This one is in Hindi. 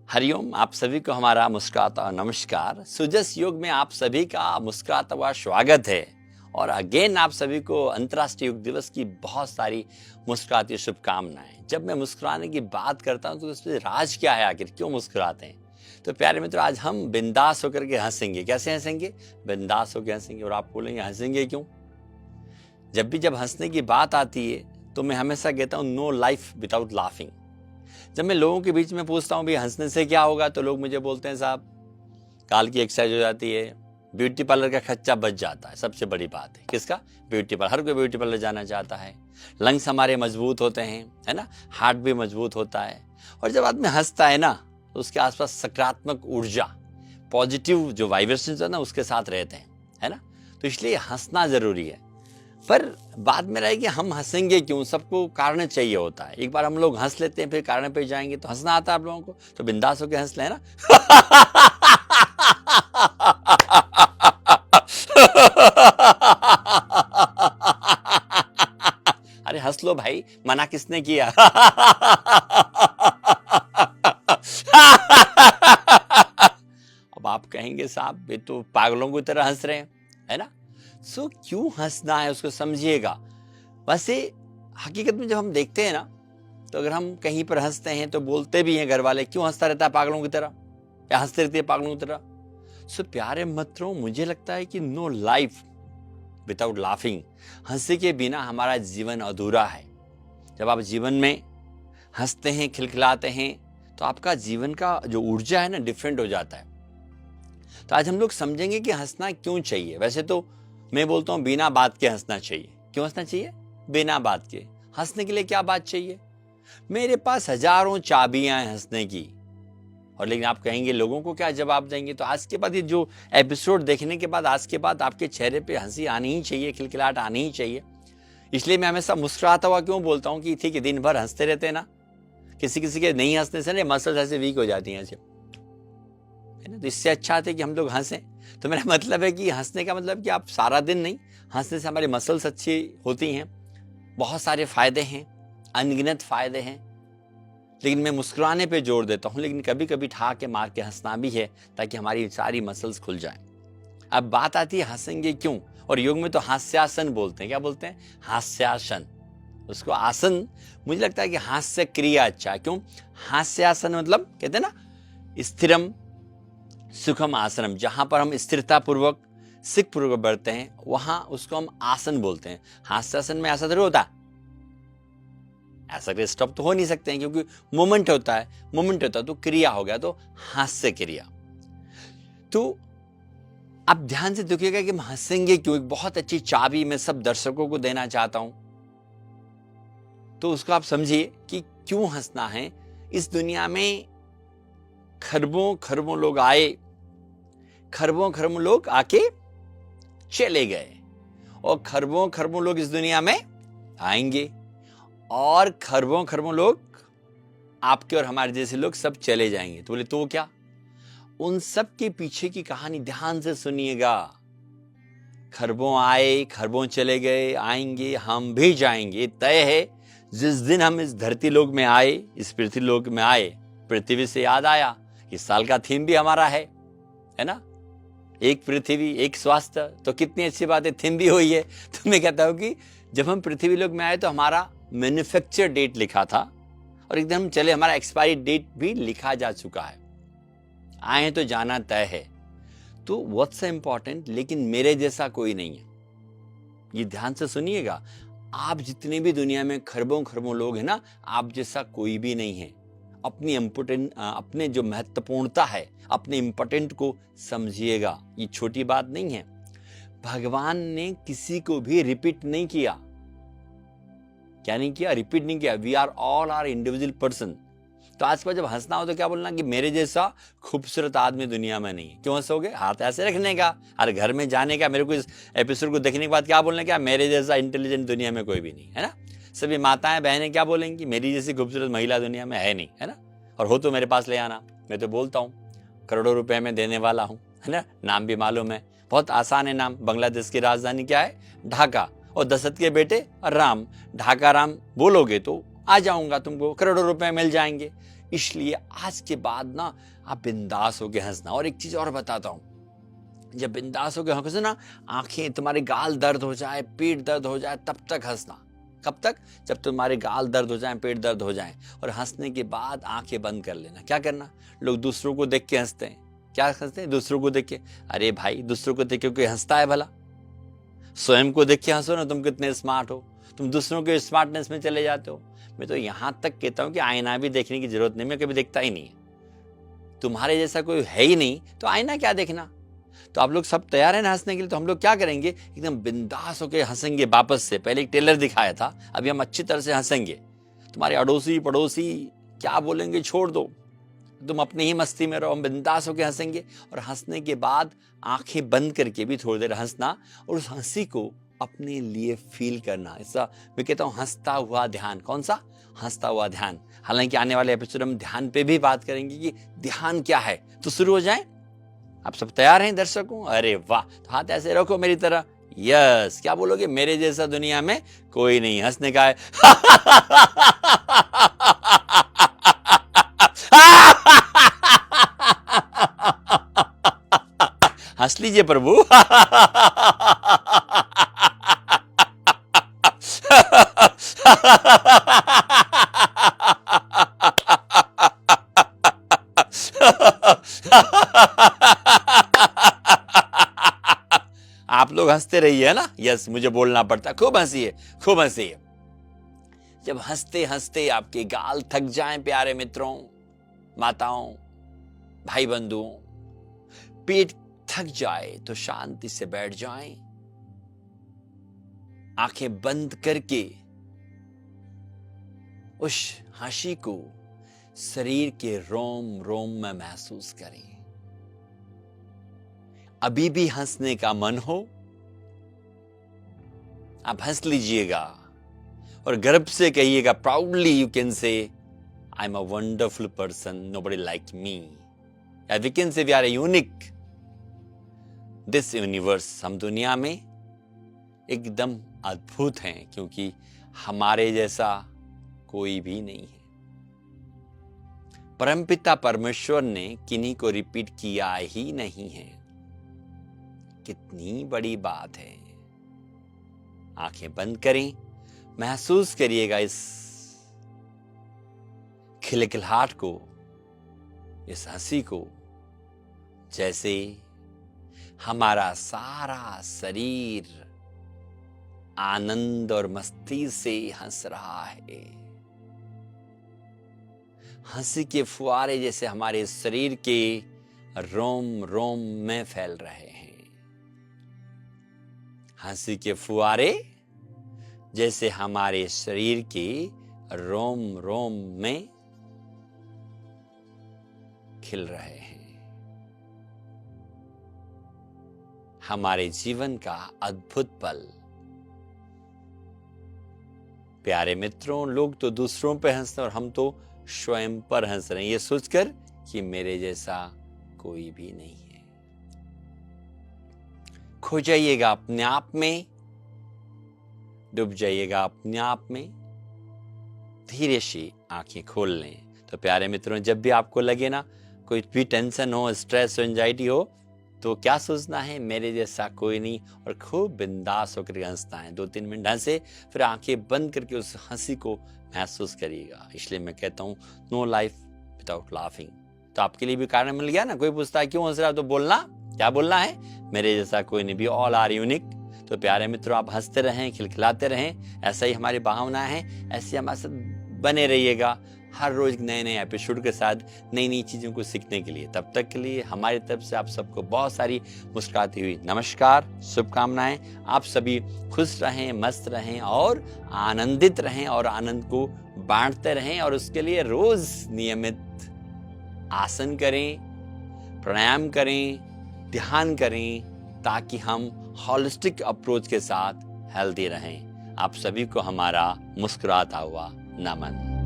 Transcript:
हरिओम, आप सभी को हमारा मुस्कुराता नमस्कार। सुजस योग में आप सभी का मुस्कुराता हुआ स्वागत है। और अगेन आप सभी को अंतर्राष्ट्रीय योग दिवस की बहुत सारी मुस्कुराती शुभकामनाएं। जब मैं मुस्कुराने की बात करता हूं तो उसमें राज क्या है, आखिर क्यों मुस्कुराते हैं? तो प्यारे मित्रों, आज हम बिंदास होकर के हंसेंगे। कैसे हंसेंगे? बिंदास होकर हंसेंगे। और आप बोलेंगे हंसेंगे क्यों? जब हंसने की बात आती है तो मैं हमेशा कहता हूँ नो लाइफ विदाउट लाफिंग। जब मैं लोगों के बीच में पूछता हूँ भाई हंसने से क्या होगा, तो लोग मुझे बोलते हैं साहब काल की एक्सरसाइज हो जाती है, ब्यूटी पार्लर का खर्चा बच जाता है। सबसे बड़ी बात है किसका? Beauty parlour. हर कोई ब्यूटी पार्लर जाना चाहता है। लंग्स हमारे मजबूत होते हैं, है ना, हार्ट भी मजबूत होता है। और जब आदमी हंसता है ना तो उसके आसपास सकारात्मक ऊर्जा, पॉजिटिव जो वाइब्रेशन है ना उसके साथ रहते हैं, है ना। तो इसलिए हंसना जरूरी है। पर बात में रहे कि हम हंसेंगे क्यों? सबको कारण चाहिए होता है। एक बार हम लोग हंस लेते हैं, फिर कारण पे जाएंगे। तो हंसना आता है आप लोगों को तो बिंदास होकर हंस लें ना। अरे हंस लो भाई, मना किसने किया? अब आप कहेंगे साहब ये तो पागलों की तरह हंस रहे हैं, है ना। सो क्यों हंसना है उसको समझिएगा। वैसे हकीकत में जब हम देखते हैं ना तो अगर हम कहीं पर हंसते हैं तो बोलते भी हैं घर वाले, क्यों हंसता रहता है पागलों की तरह, या हंसते रहती है पागलों की तरह। सो प्यारे मित्रों, मुझे लगता है कि नो लाइफ विदाउट लाफिंग। हंसी के बिना हमारा जीवन अधूरा है। जब आप जीवन में हंसते हैं, खिलखिलाते हैं, तो आपका जीवन का जो ऊर्जा है ना डिफरेंट हो जाता है। तो आज हम लोग समझेंगे कि हंसना क्यों चाहिए। वैसे तो मैं बोलता हूं बिना बात के हंसना चाहिए। क्यों हंसना चाहिए? बिना बात के। हंसने के लिए क्या बात चाहिए? मेरे पास हजारों चाबियां हैं हंसने की। और लेकिन आप कहेंगे लोगों को क्या जवाब देंगे? तो आज के बाद ये जो एपिसोड देखने के बाद आज के बाद आपके चेहरे पे हंसी आनी ही चाहिए, खिलखिलाहट आनी ही चाहिए। इसलिए मैं हमेशा मुस्कुराता हुआ क्यों बोलता हूँ कि ठीक है, दिन भर हंसते रहते हैं ना, किसी किसी के नहीं हंसने से ना मसल्स ऐसे वीक हो जाती हैं ऐसे, है ना। तो इससे अच्छा है कि हम लोग हंसें। तो मेरा मतलब है कि हंसने का मतलब कि आप सारा दिन नहीं, हंसने से हमारी मसल्स अच्छी होती हैं, बहुत सारे फायदे हैं, अनगिनत फायदे हैं। लेकिन मैं मुस्कुराने पे जोर देता हूं, लेकिन कभी कभी ठा के मार के हंसना भी है ताकि हमारी सारी मसल्स खुल जाएं। अब बात आती है हंसेंगे क्यों। और योग में तो हास्यासन बोलते हैं। क्या बोलते हैं? हास्यासन। उसको आसन, मुझे लगता है कि हास्य क्रिया अच्छा है। क्यों? हास्यासन मतलब कहते हैं ना स्थिरम सुखम आसनम, जहां पर हम स्थिरता पूर्वक सिख पूर्वक बढ़ते हैं वहां उसको हम आसन बोलते हैं। हास्यासन में ऐसा जरूर होता है, ऐसा स्टॉप तो हो नहीं सकते हैं क्योंकि मोमेंट होता है तो क्रिया हो गया, तो हास्य क्रिया। तो आप ध्यान से देखिएगा कि हम हंसेंगे क्यों। एक बहुत अच्छी चाबी मैं सब दर्शकों को देना चाहता हूं, तो उसको आप समझिए कि क्यों हंसना है। इस दुनिया में खरबों खरबों लोग आए, खरबों खरबों लोग आके चले गए, और खरबों खरबों लोग इस दुनिया में आएंगे, और खरबों खरबों लोग आपके और हमारे जैसे लोग सब चले जाएंगे। तो बोले तो क्या? उन सब के पीछे की कहानी ध्यान से सुनिएगा। खरबों आए, खरबों चले गए, आएंगे, हम भी जाएंगे, तय है। जिस दिन हम इस धरती लोक में आए, इस पृथ्वी लोक में आए, पृथ्वी से याद आया इस साल का थीम भी हमारा है ना, एक पृथ्वी एक स्वास्थ्य। तो कितनी अच्छी बात है, थीम भी हुई है। तो मैं कहता हूं कि जब हम पृथ्वी लोक में आए तो हमारा मैन्युफैक्चर डेट लिखा था, और एकदम चले हमारा एक्सपायरी डेट भी लिखा जा चुका है। आए तो जाना तय है। तो व्हाट्स इंपॉर्टेंट, लेकिन मेरे जैसा कोई नहीं है। ये ध्यान से सुनिएगा। आप जितने भी दुनिया में खरबों खरबों लोग हैं ना, आप जैसा कोई भी नहीं है। अपनी इम्पोर्टेंट, अपने जो महत्वपूर्णता है, अपने इम्पोर्टेंट को समझिएगा। ये छोटी बात नहीं है। भगवान ने किसी को भी रिपीट नहीं किया। क्या नहीं किया? रिपीट नहीं किया। We are all are individual person. तो आज के बाद जब हंसना हो तो क्या बोलना कि मेरे जैसा खूबसूरत आदमी दुनिया में नहीं है। क्यों हंसोगे? हाथ ऐसे रखने का, और घर में जाने का। मेरे को इस एपिसोड को देखने के बाद क्या बोलना, क्या मेरे जैसा इंटेलिजेंट दुनिया में कोई भी नहीं है ना। सभी माताएं बहनें क्या बोलेंगी, मेरी जैसी खूबसूरत महिला दुनिया में है नहीं, है ना। और हो तो मेरे पास ले आना। मैं तो बोलता हूँ करोड़ों रुपए में देने वाला हूँ, है ना। नाम भी मालूम है, बहुत आसान है नाम। बांग्लादेश की राजधानी क्या है? ढाका। और दशरथ के बेटे राम, ढाका राम बोलोगे तो आ जाऊंगा, तुमको करोड़ों रुपए मिल जाएंगे। इसलिए आज के बाद ना आप बिंदास होके हंसना। और एक चीज और बताता हूं, जब बिंदास होके हंसो ना, आंखें, तुम्हारे गाल दर्द हो जाए, पेट दर्द हो जाए, तब तक हंसना। कब तक? जब तुम्हारे गाल दर्द हो जाए, पेट दर्द हो जाए, और हंसने के बाद आंखें बंद कर लेना। क्या करना? लोग दूसरों को देख के हंसते हैं। क्या हंसते हैं? दूसरों को देख के। अरे भाई, दूसरों को देख के कोई हंसता है भला? स्वयं को देख के हंसो ना, तुम कितने स्मार्ट हो। तुम दूसरों के स्मार्टनेस में चले जाते हो। मैं तो यहां तक कहता हूं कि आईना भी देखने की जरूरत नहीं, मैं कभी देखता ही नहीं। तुम्हारे जैसा कोई है ही नहीं तो आईना क्या देखना। तो आप लोग सब तैयार हैं ना हंसने के लिए? तो हम लोग क्या करेंगे, एकदम बिंदास होकर हंसेंगे वापस से। पहले एक टेलर दिखाया था, अभी हम अच्छी तरह से हंसेंगे। तुम्हारे अड़ोसी पड़ोसी क्या बोलेंगे छोड़ दो, तुम अपनी ही मस्ती में रहो, हम बिंदास होकर हंसेंगे। और हंसने के बाद आंखें बंद करके भी थोड़ी देर हंसना, और उस हंसी को अपने लिए फील करना। ऐसा मैं कहता हूं हंसता हुआ ध्यान। कौन सा? हंसता हुआ ध्यान। हालांकि आने वाले एपिसोड हम ध्यान पे भी बात करेंगे कि ध्यान क्या है। तो शुरू हो जाए। आप सब तैयार हैं दर्शकों? अरे वाह, तो हाथ ऐसे रखो मेरी तरह। यस, क्या बोलोगे? मेरे जैसा दुनिया में कोई नहीं। हंसने का है। हंस लीजिए प्रभु। आप लोग हंसते रहिए ना। यस, मुझे बोलना पड़ता। खूब हंसिए, खूब हंसिए। जब हंसते हंसते आपके गाल थक जाएं, प्यारे मित्रों, माताओं, भाई बंधुओं, पेट थक जाए तो शांति से बैठ जाएं, आंखें बंद करके उस हंसी को शरीर के रोम रोम में महसूस करें। अभी भी हंसने का मन हो, आप हंस लीजिएगा और गर्व से कहिएगा, proudly you can say, I am a wonderful person, nobody like me. या we can say we are unique this universe. हम दुनिया में एकदम अद्भुत हैं, क्योंकि हमारे जैसा कोई भी नहीं है। परमपिता परमेश्वर ने किन्हीं को रिपीट किया ही नहीं है। कितनी बड़ी बात है। आंखें बंद करें, महसूस करिएगा इस खिलखिलाहट को, इस हंसी को, जैसे हमारा सारा शरीर आनंद और मस्ती से हंस रहा है। हंसी के फुहारे जैसे हमारे शरीर के रोम रोम में फैल रहे हैं। हंसी के फुहारे जैसे हमारे शरीर के रोम रोम में खिल रहे हैं। हमारे जीवन का अद्भुत पल। प्यारे मित्रों, लोग तो दूसरों पे हंसते हैं और हम तो स्वयं पर हंस रहे हैं, ये सोचकर कि मेरे जैसा कोई भी नहीं है। खो जाइएगा अपने आप में, डूब जाइएगा अपने आप में। धीरे से आंखें खोल लें। तो प्यारे मित्रों, जब भी आपको लगे ना कोई भी टेंशन हो, स्ट्रेस हो, एंजाइटी हो, तो क्या सोचना है, मेरे जैसा कोई नहीं, और खूब बिंदास होकर हंसना है। 2-3 मिनट हंसे, फिर आंखें बंद करके उस हंसी को महसूस करिएगा। इसलिए मैं कहता हूँ, नो लाइफ विदाउट लाफिंग। तो आपके लिए भी कारण मिल गया ना। कोई पूछता है क्यों हंस रहा है, तो बोलना, क्या बोलना है, मेरे जैसा कोई नहीं, भी ऑल आर यूनिक। तो प्यारे मित्रों, आप हंसते रहें, खिलखिलाते रहें। ऐसा ही हमारी भावनाएं हैं, ऐसे हमारे साथ बने रहिएगा हर रोज नए नए एपिसोड के साथ, नई नई चीजों को सीखने के लिए। तब तक के लिए हमारी तरफ से आप सबको बहुत सारी मुस्कुराती हुई नमस्कार, शुभकामनाएं। आप सभी खुश रहें, मस्त रहें और आनंदित रहें, और आनंद को बांटते रहें। और उसके लिए रोज नियमित आसन करें, प्राणायाम करें, ध्यान करें, ताकि हम होलिस्टिक अप्रोच के साथ हेल्दी रहें। आप सभी को हमारा मुस्कुराता हुआ नमन।